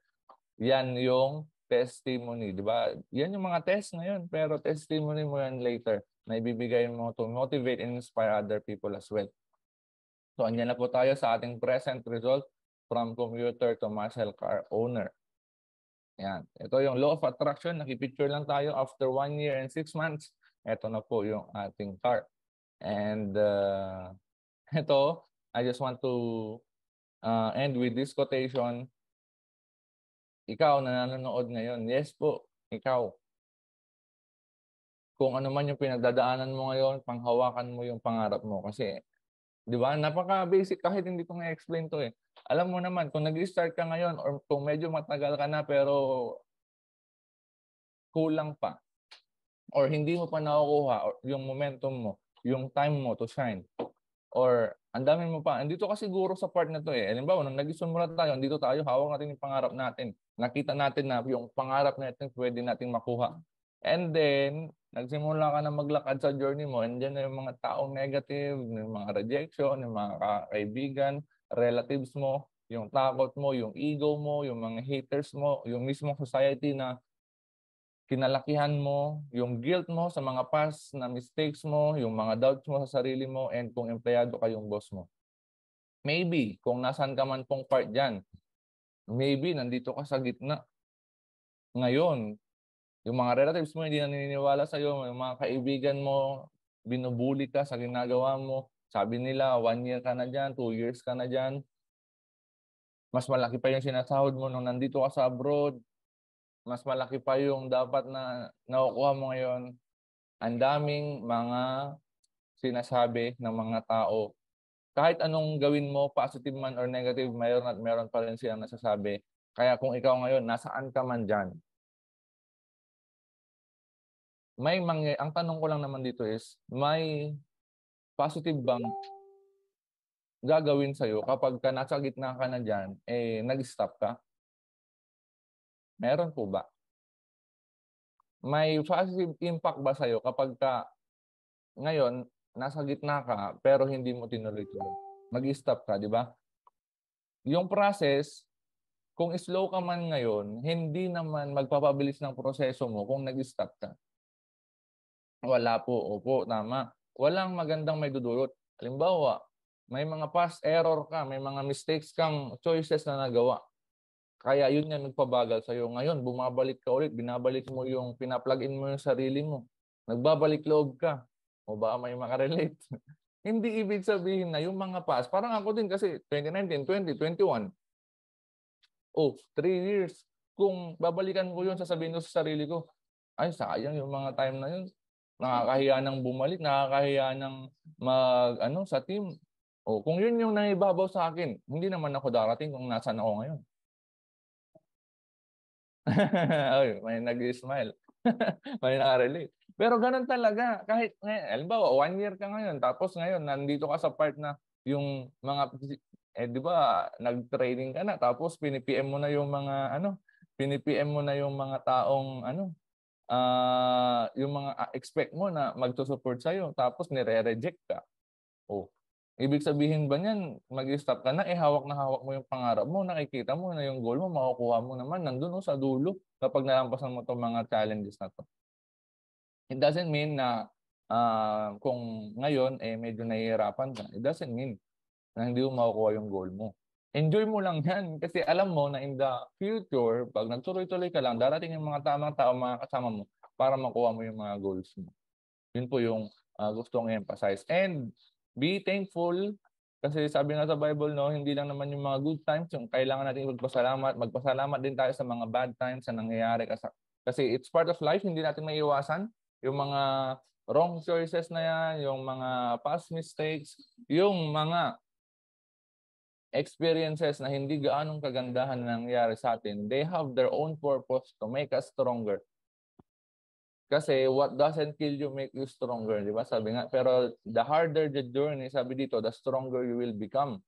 Yan yung testimony, di ba? Yan yung mga test ngayon, pero testimony mo yan later na ibibigay mo to motivate and inspire other people as well. So, andyan na po tayo sa ating present result from commuter to muscle car owner. Yan. Ito yung law of attraction. Nakipicture lang tayo after 1 year and 6 months. Ito na po yung ating car. And ito, I just want to end with this quotation. Ikaw na nanonood ngayon, yes po, ikaw. Kung ano man yung pinagdadaanan mo ngayon, panghawakan mo yung pangarap mo. Kasi, di ba, napaka-basic kahit hindi ko nga-explain to eh. Alam mo naman, kung nag-start ka ngayon or kung medyo matagal ka na pero kulang pa or hindi mo pa nakukuha or yung momentum mo, yung time mo to shine, or ang dami mo pa. Andito ka siguro sa part na to eh. Halimbawa, nung nag-simula tayo, andito tayo, hawak natin yung pangarap natin. Nakita natin na yung pangarap natin pwede nating makuha. And then, nagsimula ka na maglakad sa journey mo, and then yung mga taong negative, yung mga rejection, yung mga kaibigan, relatives mo, yung takot mo, yung ego mo, yung mga haters mo, yung mismong society na kinalakihan mo, yung guilt mo sa mga past na mistakes mo, yung mga doubts mo sa sarili mo, and kung empleyado ka yung boss mo. Maybe, kung nasan ka man pong part dyan, maybe nandito ka sa gitna. Ngayon, yung mga relatives mo hindi na naniniwala sa'yo, yung mga kaibigan mo, binubuli ka sa ginagawa mo. Sabi nila, 1 year ka na dyan, 2 years ka na dyan. Mas malaki pa yung sinasahod mo nung nandito ka sa abroad. Mas malaki pa yung dapat na nakukuha mo ngayon. Ang daming mga sinasabi ng mga tao. Kahit anong gawin mo, positive man or negative, mayroon at mayroon pa rin silang nasasabi. Kaya kung ikaw ngayon, nasaan ka man dyan, ang tanong ko lang naman dito is, may positive bang gagawin sa'yo kapag ka nasa gitna ka na dyan, nag-stop ka? Meron po ba? May positive impact ba sa'yo kapag ka ngayon, nasa gitna ka, pero hindi mo tinuloy-tuloy? Mag-stop ka, di ba? Yung process, kung slow ka man ngayon, hindi naman magpapabilis ng proseso mo kung nag-stop ka. Wala po, opo, tama. Walang magandang may dudulot. Halimbawa, may mga past error ka, may mga mistakes kang choices na nagawa. Kaya yun yung nagpabagal sa'yo. Ngayon, bumabalik ka ulit, binabalik mo yung, pinaplug-in mo yung sarili mo. Nagbabalik loob ka. O baka may makarelate. Hindi ibig sabihin na yung mga past, parang ako din kasi 2019, 20, 21. Oh, 3 years. Kung babalikan ko yun, sasabihin ko sa sarili ko, ay sayang yung mga time na yun. Nakakahiya ng bumalik, nakakahiya ng sa team. O kung yun yung naibabaw sa akin, hindi naman ako darating kung nasaan ako ngayon. Ay, may nag-smile. May nakarelate. Pero ganun talaga. Kahit, halimbawa, 1 year ka ngayon, tapos ngayon, nandito ka sa part na yung mga, di ba, nag-training ka na, tapos pinipm mo na yung mga, pinipm mo na yung mga taong, yung mga expect mo na magto-support sa'yo, tapos nire-reject ka. Oh, ibig sabihin ba niyan, mag-stop ka na, hawak na hawak mo yung pangarap mo, nakikita mo na yung goal mo, makukuha mo naman, nandun sa dulo kapag nalampasan mo itong mga challenges na to. It doesn't mean na kung ngayon, medyo nahihirapan ka, it doesn't mean na hindi mo makukuha yung goal mo. Enjoy mo lang yan kasi alam mo na in the future, pag nagtuloy-tuloy ka lang, darating yung mga tamang tao, mga kasama mo para makuha mo yung mga goals mo. Yun po yung gustong emphasize. And be thankful kasi sabi nga sa Bible, no, hindi lang naman yung mga good times yung kailangan natin magpasalamat. Magpasalamat din tayo sa mga bad times na nangyayari kasi it's part of life, hindi natin maiiwasan yung mga wrong choices na yan, yung mga past mistakes, yung mga experiences na hindi gaanong kagandahan na nangyayari sa atin. They have their own purpose to make us stronger. Kasi what doesn't kill you make you stronger, di ba? Sabi nga, pero the harder the journey, sabi dito, the stronger you will become.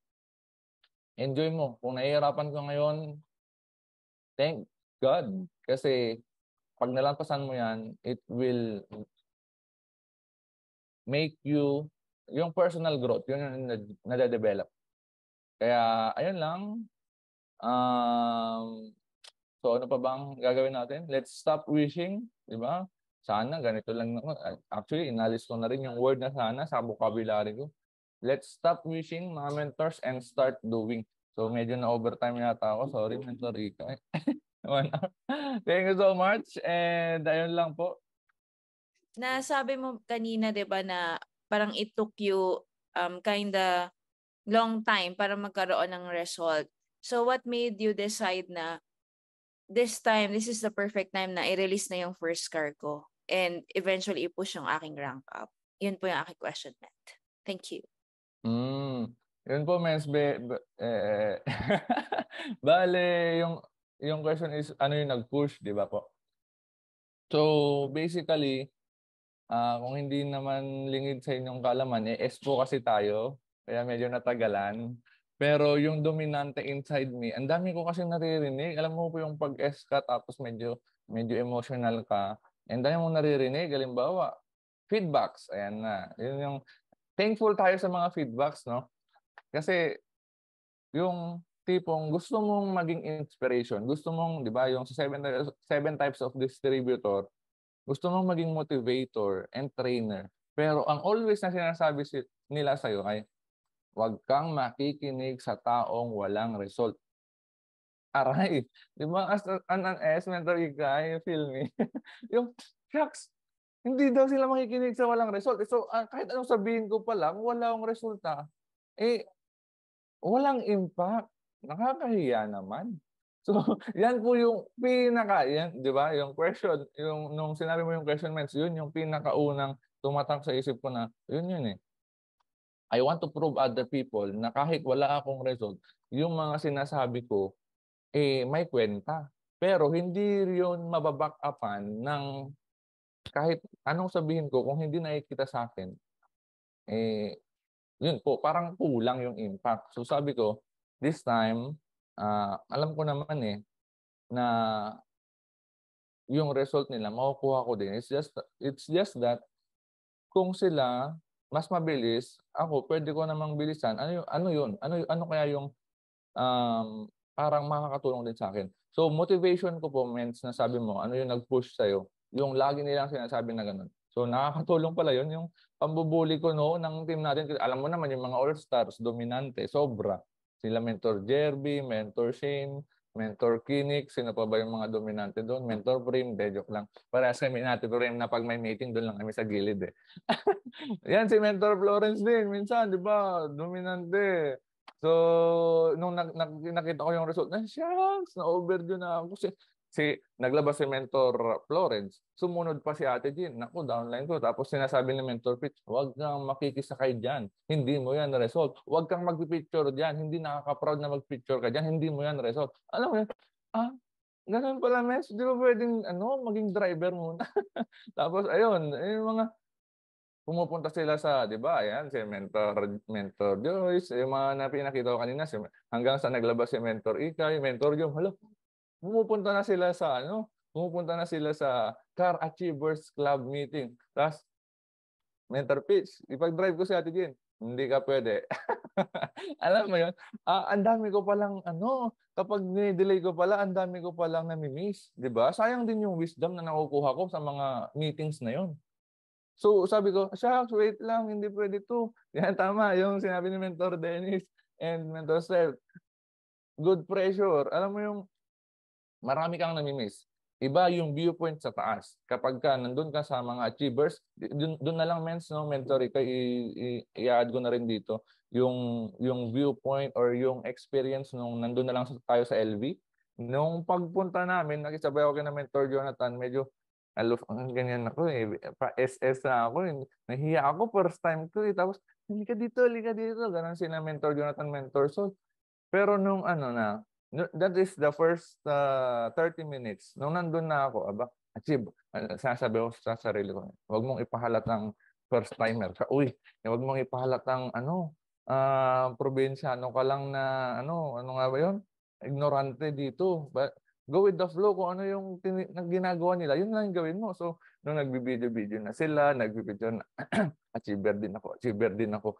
Enjoy mo. Kung nahihirapan ka ngayon, thank God. Kasi pag nalampasan mo yan, it will make you, yung personal growth, yun yung nade-develop. Kaya, ayun lang. So, ano pa bang gagawin natin? Let's stop wishing, di ba? Sana, ganito lang. Actually, inalis ko na rin yung word na sana sa vocabulary ko. Let's stop wishing, mga mentors, and start doing. So, medyo na-overtime yata ako. Sorry, Mentor Rika. Thank you so much. And ayun lang po. Nasabi mo kanina, di ba, na parang it took you kinda long time para magkaroon ng result. So, what made you decide na this is the perfect time na i-release na yung first car ko and eventually i-push yung aking rank up? Yun po yung aking question, Matt. Thank you. Yun po, Mens. Bale, yung question is, ano yung nag-push, di ba po? So, basically, kung hindi naman lingid sa inyong kalaman, expo kasi tayo, kaya medyo natagalan. Pero yung dominante inside me, ang dami ko kasi naririnig. Alam mo po yung pag-S ka tapos medyo emotional ka. And dami mo naririnig, halimbawa, feedbacks. Ayan na. Yun yung thankful tayo sa mga feedbacks, no? Kasi yung tipong gusto mong maging inspiration, gusto mong, di ba, yung sa seven types of distributor, gusto mong maging motivator and trainer. Pero ang always na sinasabi nila sa'yo ay, huwag kang makikinig sa taong walang result. aray. Di ba, as an S, mentor Ika, you feel me? Yung, shucks, hindi daw sila makikinig sa walang result. So, kahit anong sabihin ko pa lang, wala akong resulta. Eh, walang impact. Nakakahiya naman. So, yan po yung yan, di ba? Yung question, yung, nung sinabi mo yung question, Mens, yun yung pinakaunang tumatak sa isip ko na, yun eh. I want to prove other people na kahit wala akong result, yung mga sinasabi ko, may kwenta. Pero hindi yun mababack upan ng kahit anong sabihin ko, kung hindi nakikita sa akin, eh, yun po, parang kulang yung impact. So sabi ko, this time, alam ko naman na yung result nila, makukuha ko din. It's just that, kung sila mas mabilis, ako pwede ko namang bilisan. Ano yun? Ano kaya yung parang makakatulong din sa akin. So motivation ko po, Mens, na sabi mo, ano yung nag-push sa'yo? Yung lagi nilang sinasabi na ganun. So nakakatulong pala yun, yung pambubuli ko ng team natin. Alam mo naman yung mga all-stars, dominante, sobra. Sila Mentor Jerby, Mentor Shane, Mentor Kinik, sino pa ba yung mga dominante doon? Mentor Prim, de joke lang. Parehas kami natin, Prim, na pag may meeting, doon lang kami sa gilid eh. Yan si Mentor Florence din, minsan, di ba? Dominante. So, nung nakita ko yung result, shucks, na-overdue na ako. Naglabas si Mentor Florence, sumunod pa si Ate Jean. Naku, downline ko. Tapos sinasabi ni Mentor Pitch, huwag kang makikisakay dyan. Hindi mo yan result. Huwag kang magpipicture dyan. Hindi nakaka-proud na magpicture ka dyan. Hindi mo yan result. Alam mo yan, ganun pala, Mes. Di ba pwedeng maging driver muna? Tapos, ayun, yung mga pumupunta sila sa, di ba, ayan, si Mentor Joyce, yung mga na pinakita ko kanina, hanggang sa naglabas si Mentor Ika, yung Mentor Jom, pumupunta na sila sa Car Achievers Club meeting. Tapos, Mentor Pitch, ipag-drive ko si Ate Jean, hindi ka pwede. Alam mo yun? Ang dami ko palang, kapag ni-delay ko pala, ang dami ko palang nami-miss. Di ba? Sayang din yung wisdom na nakukuha ko sa mga meetings na yun. So sabi ko, shucks, wait lang, hindi pwede to. Yan, tama, yung sinabi ni Mentor Dennis and Mentor Seth. Good pressure. Alam mo yung marami kang namimiss. Iba yung viewpoint sa taas. Kapag nandun ka sa mga achievers, dun na lang, Mentor, i-add ko na rin dito yung viewpoint or yung experience nung nandun na lang tayo sa LV. Nung pagpunta namin, nakisabay ako kay na Mentor Jonathan, medyo ganyan ako pa-SS na ako. Nahiya ako, first time ko Tapos, lika dito. Ganun sila Mentor Jonathan, Mentor Sol. Pero nung that is the first 30 minutes. Nung nandun na ako, achieve. Sasabi ko sa sarili ko, huwag mong ipahalatang first timer. Uy, huwag mong ipahalatang probinsyano ka lang na ano nga ba yun? Ignorante dito. But go with the flow. Kung ano yung ginagawa nila, yun lang yung gawin mo. So, nung nagbibideo-video na sila, nagbibideo na, achiever din ako.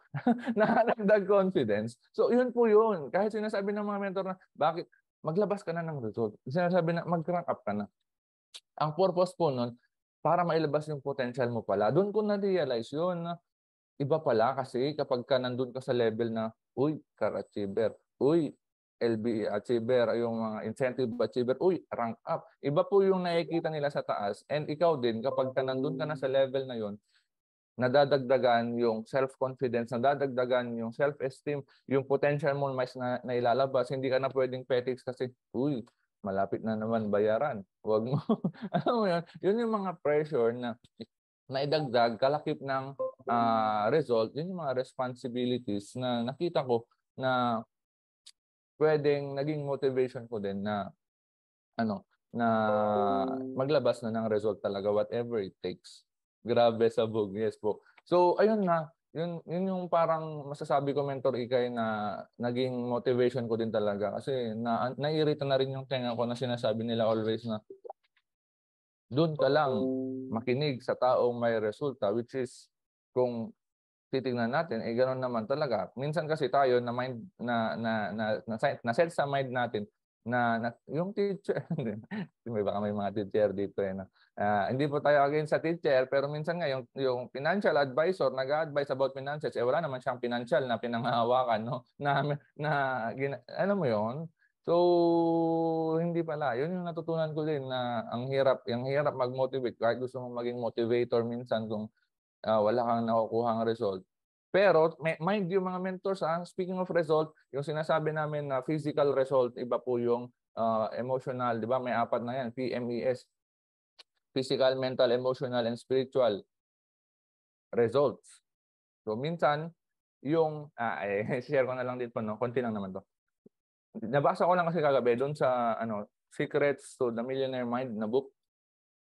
Nakadagdag confidence. So, yun po yun. Kahit sinasabi ng mga mentor na, bakit? Maglabas ka na ng result. Sinasabi na, mag-crank up ka na. Ang purpose po nun, para mailabas yung potential mo pala. Doon ko na-realize yun na iba pala kasi kapag nandun ka sa level na, uy, car achiever, uy, LB achiever, yung mga incentive achiever, uy, rank up. Iba po yung nakikita nila sa taas. And ikaw din, kapag nandun ka na sa level na yun, nadadagdagan yung self-confidence, nadadagdagan yung self-esteem, yung potential mo mas na ilalabas. Hindi ka na pwedeng petics kasi, uy, malapit na naman bayaran. Huwag mo. Alam mo yun? Yun yung mga pressure na naidagdag kalakip ng result. Yun yung mga responsibilities na nakita ko na pwedeng naging motivation ko din na na maglabas na ng result talaga whatever it takes. Grabe sabog. Yes po. So ayun na, yun yung parang masasabi ko, Mentor Ikay, na naging motivation ko din talaga kasi naiirita na rin yung tenga ko na sinasabi nila always na doon ka lang makinig sa taong may resulta, which is kung titingnan natin, ganoon naman talaga. Minsan kasi tayo na mind na set sa mind natin na yung teacher, may baka may mga teacher dito hindi po tayo against sa teacher, pero minsan nga yung financial advisor nag-a-advise about finances, wala naman siyang financial na pinanghahawakan, no? Alam mo yon, So, hindi pala. Yun yung natutunan ko din na ang hirap mag-motivate kahit gusto mong maging motivator minsan kung wala kang nakukuhang result. Pero mind you mga mentors, speaking of result, yung sinasabi namin na physical result, iba po yung emotional, di ba? May 4 na yan, PMES, physical, mental, emotional, and spiritual results. So minsan, yung, share ko na lang din po, no? Konti lang naman to. Nabasa ko lang kasi kagabi doon sa Secrets to the Millionaire Mind na book.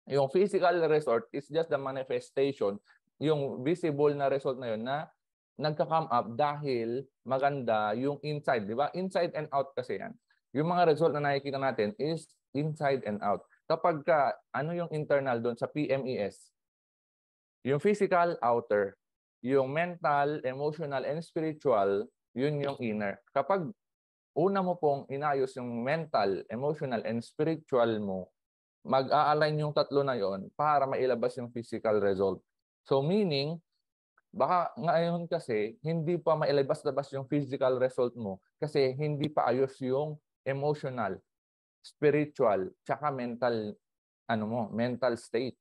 Yung physical result is just the manifestation, yung visible na result na yun na nagka-come up dahil maganda yung inside, di ba? Inside and out kasi yan. Yung mga result na nakikita natin is inside and out. Kapag ano yung internal doon sa PMES, yung physical, outer. Yung mental, emotional, and spiritual, yun yung inner. Kapag una mo pong inayos yung mental, emotional, and spiritual mo, mag-a-align yung tatlo na yon para mailabas yung physical result. So meaning, baka ngayon kasi hindi pa mailabas-labas yung physical result mo kasi hindi pa ayos yung emotional, spiritual, tsaka mental mental state.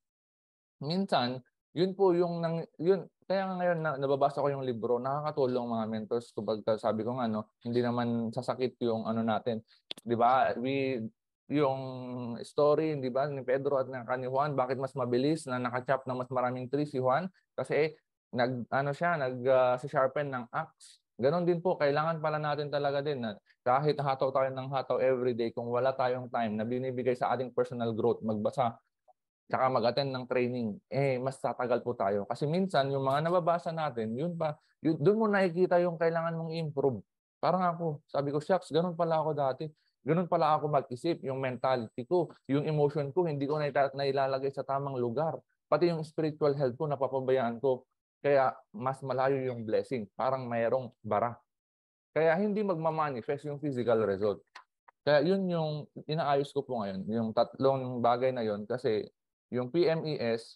Minsan, yun po yung yun kaya ngayon nababasa ko yung libro, nakakatulong mga mentors kapag sabi ko nga hindi naman sasakit yung natin. 'Di ba? Yung story, 'di ba, ni Pedro at ni Juan, bakit mas mabilis na naka-chop ng mas maraming tree si Juan? Kasi sharpen ng axe. Ganon din po, kailangan pala natin talaga din na kahit hataw tayo ng hataw everyday, kung wala tayong time na binibigay sa ating personal growth, magbasa, tsaka mag-attend ng training, mas tatagal po tayo. Kasi minsan, yung mga nababasa natin, doon mo nakikita yung kailangan mong improve. Parang ako, sabi ko, shucks, ganun pala ako dati. Ganun pala ako mag-isip, yung mentality ko, yung emotion ko, hindi ko nailalagay sa tamang lugar. Pati yung spiritual health ko, napapabayaan ko. Kaya mas malayo yung blessing. Parang mayroong bara. Kaya hindi magmamanifest yung physical result. Kaya yun yung inaayos ko po ngayon, yung tatlong bagay na yun kasi yung PMES,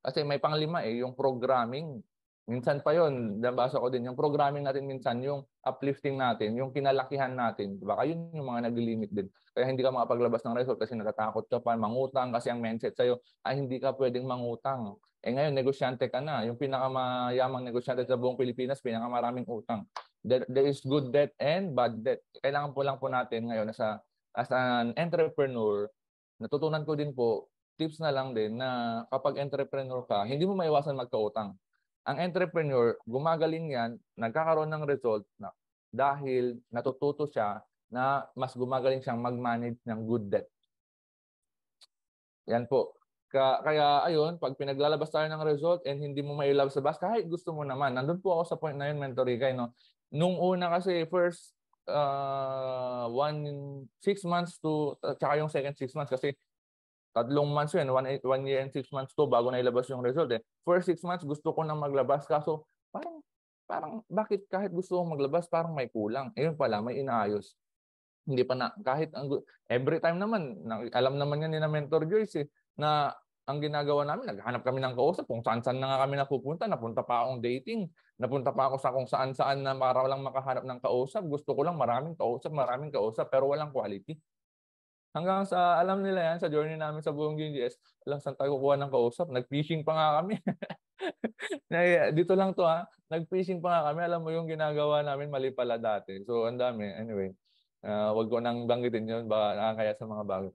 kasi may panglima yung programming. Minsan pa yun, nabasa ko din, yung programming natin minsan, yung uplifting natin, yung kinalakihan natin. Baka yun yung mga nag-limit din. Kaya hindi ka makapaglabas ng result kasi natatakot ka pa, mangutang kasi ang mindset sa'yo, hindi ka pwedeng mangutang. Ngayon, negosyante ka na. Yung pinakamayamang negosyante sa buong Pilipinas, pinakamaraming utang. There is good debt and bad debt. Kailangan po lang po natin ngayon as an entrepreneur, natutunan ko din po, tips na lang din na kapag entrepreneur ka, hindi mo maiwasan magkautang. Ang entrepreneur, gumagaling yan, nagkakaroon ng result dahil natututo siya na mas gumagaling siyang mag-manage ng good debt. Yan po. Kaya ayun, pag pinaglalabas tayo ng result and hindi mo mailabas, kahit gusto mo naman, nandun po ako sa point na yun, Mentor Rikay, no? Nung una kasi, first 6 months to, tsaka yung second 6 months kasi 3 months yun, 1 year and 6 months to bago na ilabas yung result. First 6 months, gusto ko nang maglabas. Kaso, parang bakit kahit gusto kong maglabas, parang may kulang. Ayun pala, may inaayos. Hindi pa na, kahit every time naman, alam naman yan ni na Mentor Joyce, na ang ginagawa namin, naghanap kami ng kausap, kung saan-saan na nga kami napupunta. Napunta pa akong dating. Napunta pa ako sa kung saan-saan na para lang makahanap ng kausap. Gusto ko lang maraming kausap, pero walang quality. Hanggang sa, alam nila yan, sa journey namin sa buong GGS, alam saan tayo kukuha ng kausap. Nag-fishing pa nga kami. Dito lang to nag-fishing pa nga kami. Alam mo yung ginagawa namin, mali pala dati. So, ang dami. Anyway, wag ko nang banggitin yun. Baka nakakaya sa mga bago.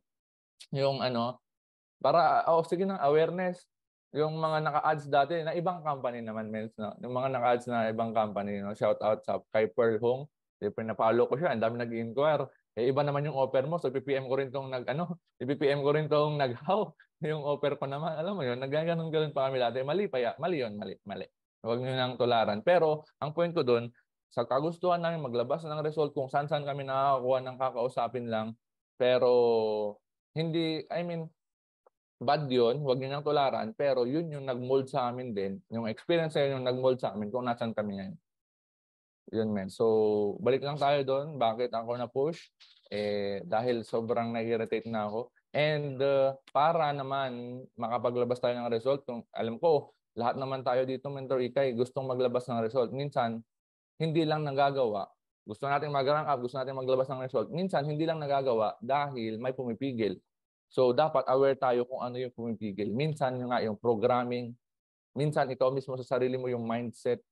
Yung sige na, awareness. Yung mga naka-ads dati na ibang company naman, Mels, no? Yung mga naka-ads na ibang company, no? Shout out sa kay Pearl Hong. Siyempre, napalo ko siya. Ang dami nag-inquire. Iba naman yung offer mo. So, PPM ko rin tong PPM ko rin tong nag-how. Yung offer ko naman, alam mo yun, nagaganon-ganon pa kami dati. Mali pa mali yun, mali. Huwag nyo nang tularan. Pero, ang point ko doon, sa kagustuhan namin maglabas ng result kung saan-saan kami nakakakuha ng kakausapin lang. Pero, bad yun, huwag nyo nang tularan. Pero, yun yung nag-mold sa amin din. Yung experience yun yung nag-mold sa amin kung nasan kami ngayon. Yun, men. So, balik lang tayo doon. Bakit ako na-push? Dahil sobrang na-irritate na ako. And para naman makapaglabas tayo ng result, alam ko, lahat naman tayo dito, Mentor Ikay, gustong maglabas ng result. Minsan, hindi lang nagagawa Gusto natin mag-rank up, gusto natin maglabas ng result. Minsan, hindi lang nagagawa dahil may pumipigil. So, dapat aware tayo kung ano yung pumipigil. Minsan, yung programming, minsan ikaw mismo sa sarili mo yung mindset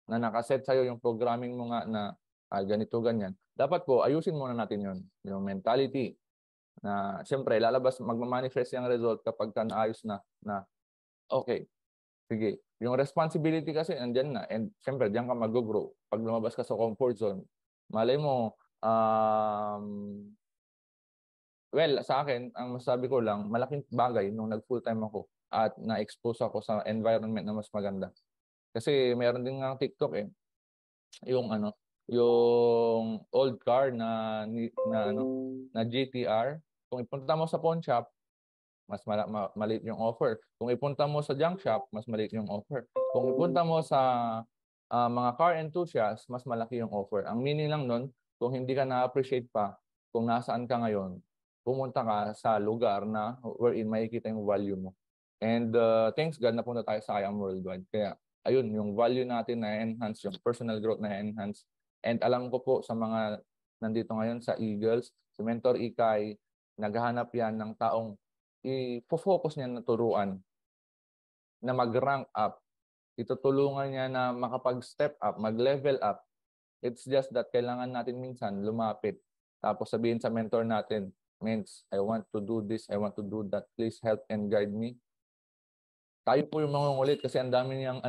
na nakaset sa'yo yung programming mo nga na ganito, ganyan. Dapat po, ayusin muna natin yun. Yung mentality na, siyempre, lalabas, magmamanifest yung result kapag naayos na okay, sige. Yung responsibility kasi andyan na and siyempre diyan ka mag-grow. Pag lumabas ka sa comfort zone, malay mo well, sa akin, ang masasabi ko lang, malaking bagay nung nag-full-time ako at na-expose ako sa environment na mas maganda. Kasi meron din nga TikTok yung yung old car na GTR. Kung ipunta mo sa pawn shop, mas maliit yung offer. Kung ipunta mo sa junk shop, mas maliit yung offer. Kung ipunta mo sa mga car enthusiasts, mas malaki yung offer. Ang meaning lang nun, kung hindi ka na-appreciate pa, kung nasaan ka ngayon, pumunta ka sa lugar na wherein makikita yung value mo. And thanks God, napunta tayo sa I Am Worldwide. Kaya, ayun, yung value natin na-enhance, yung personal growth na-enhance. And alam ko po sa mga nandito ngayon sa Eagles, si Mentor Ikay, naghahanap yan ng taong i-focus niya na turuan na mag-rank up. Itutulungan niya na makapag-step up, mag-level up. It's just that kailangan natin minsan lumapit. Tapos sabihin sa mentor natin, Mens, I want to do this, I want to do that. Please help and guide me. Tayo po yung mangungulit kasi ang dami niyang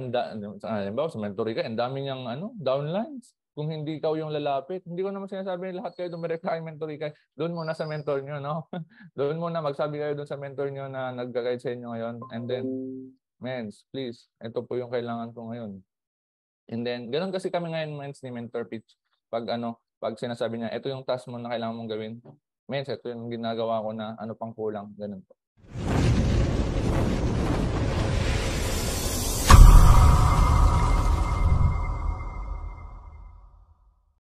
halimbawa sa mentor ka, ang dami niyang downlines. Kung hindi ikaw yung lalapit, hindi ko naman sinasabi lahat kayo dumirekta kay mentor ka. Doon muna sa mentor niyo, no? Doon muna magsabi kayo doon sa mentor niyo na nagga-guide sa inyo ngayon. And then, mens, please, ito po yung kailangan ko ngayon. And then, ganun kasi kami ngayon, mens, ni Mentor Pitch. Pag sinasabi niya, ito yung task mo na kailangan mong gawin. Mens, ito yung ginagawa ko na ano pang kulang. Ganun po.